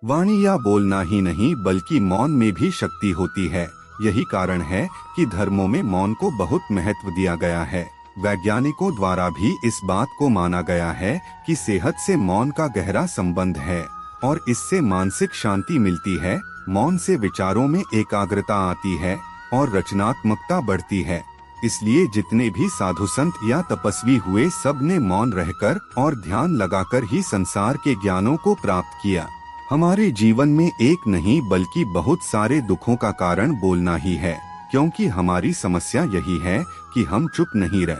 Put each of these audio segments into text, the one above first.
वाणी या बोलना ही नहीं बल्कि मौन में भी शक्ति होती है। यही कारण है कि धर्मों में मौन को बहुत महत्व दिया गया है। वैज्ञानिकों द्वारा भी इस बात को माना गया है कि सेहत से मौन का गहरा संबंध है और इससे मानसिक शांति मिलती है। मौन से विचारों में एकाग्रता आती है और रचनात्मकता बढ़ती है। इसलिए जितने भी साधु संत या तपस्वी हुए, सब ने मौन रहकर और ध्यान लगाकर ही संसार के ज्ञानों को प्राप्त किया। हमारे जीवन में एक नहीं बल्कि बहुत सारे दुखों का कारण बोलना ही है, क्योंकि हमारी समस्या यही है कि हम चुप नहीं रह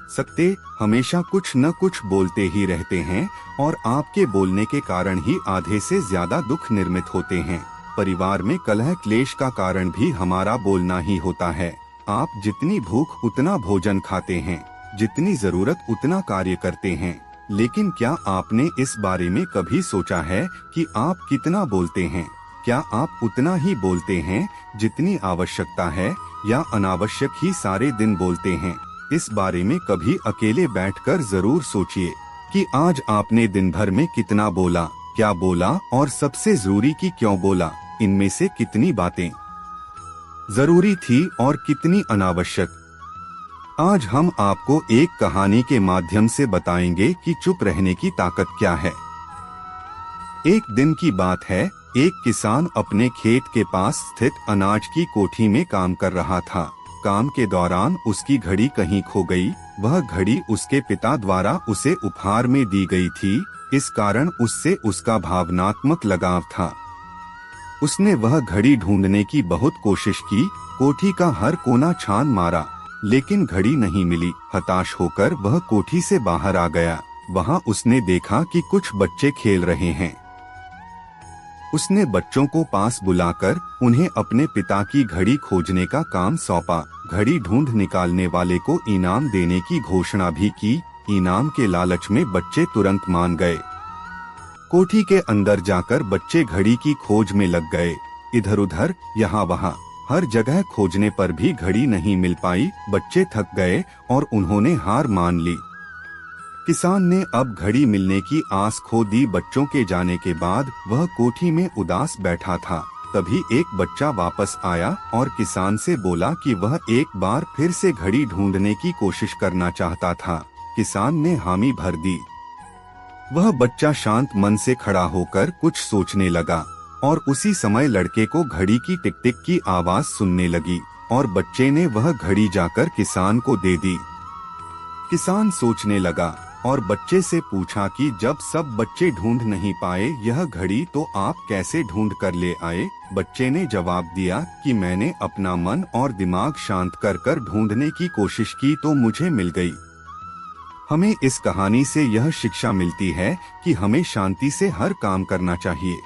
सकते, हमेशा कुछ न कुछ बोलते ही रहते हैं और आपके बोलने के कारण ही आधे से ज्यादा दुख निर्मित होते हैं। परिवार में कलह क्लेश का कारण भी हमारा बोलना ही होता है। आप जितनी भूख उतना भोजन खाते हैं, जितनी जरूरत उतना कार्य करते हैं, लेकिन क्या आपने इस बारे में कभी सोचा है कि आप कितना बोलते हैं? क्या आप उतना ही बोलते हैं जितनी आवश्यकता है या अनावश्यक ही सारे दिन बोलते हैं? इस बारे में कभी अकेले बैठकर जरूर सोचिए कि आज आपने दिन भर में कितना बोला, क्या बोला और सबसे जरूरी कि क्यों बोला। इनमें से कितनी बातें जरूरी थी और कितनी अनावश्यक। आज हम आपको एक कहानी के माध्यम से बताएंगे कि चुप रहने की ताकत क्या है। एक दिन की बात है, एक किसान अपने खेत के पास स्थित अनाज की कोठी में काम कर रहा था। काम के दौरान उसकी घड़ी कहीं खो गई। वह घड़ी उसके पिता द्वारा उसे उपहार में दी गई थी, इस कारण उससे उसका भावनात्मक लगाव था। उसने वह घड़ी ढूंढने की बहुत कोशिश की, कोठी का हर कोना छान मारा, लेकिन घड़ी नहीं मिली। हताश होकर वह कोठी से बाहर आ गया। वहां उसने देखा कि कुछ बच्चे खेल रहे हैं। उसने बच्चों को पास बुलाकर उन्हें अपने पिता की घड़ी खोजने का काम सौंपा। घड़ी ढूंढ निकालने वाले को इनाम देने की घोषणा भी की। इनाम के लालच में बच्चे तुरंत मान गए। कोठी के अंदर जाकर बच्चे घड़ी की खोज में लग गए। इधर उधर यहाँ वहाँ हर जगह खोजने पर भी घड़ी नहीं मिल पाई। बच्चे थक गए और उन्होंने हार मान ली। किसान ने अब घड़ी मिलने की आस खो दी। बच्चों के जाने के बाद वह कोठी में उदास बैठा था। तभी एक बच्चा वापस आया और किसान से बोला कि वह एक बार फिर से घड़ी ढूंढने की कोशिश करना चाहता था। किसान ने हामी भर दी। वह बच्चा शांत मन से खड़ा होकर कुछ सोचने लगा और उसी समय लड़के को घड़ी की टिक टिक की आवाज सुनने लगी और बच्चे ने वह घड़ी जाकर किसान को दे दी। किसान सोचने लगा और बच्चे से पूछा कि जब सब बच्चे ढूंढ नहीं पाए यह घड़ी, तो आप कैसे ढूंढ कर ले आए? बच्चे ने जवाब दिया कि मैंने अपना मन और दिमाग शांत कर ढूंढने की कोशिश की तो मुझे मिल गई। हमें इस कहानी से यह शिक्षा मिलती है कि हमें शांति से हर काम करना चाहिए।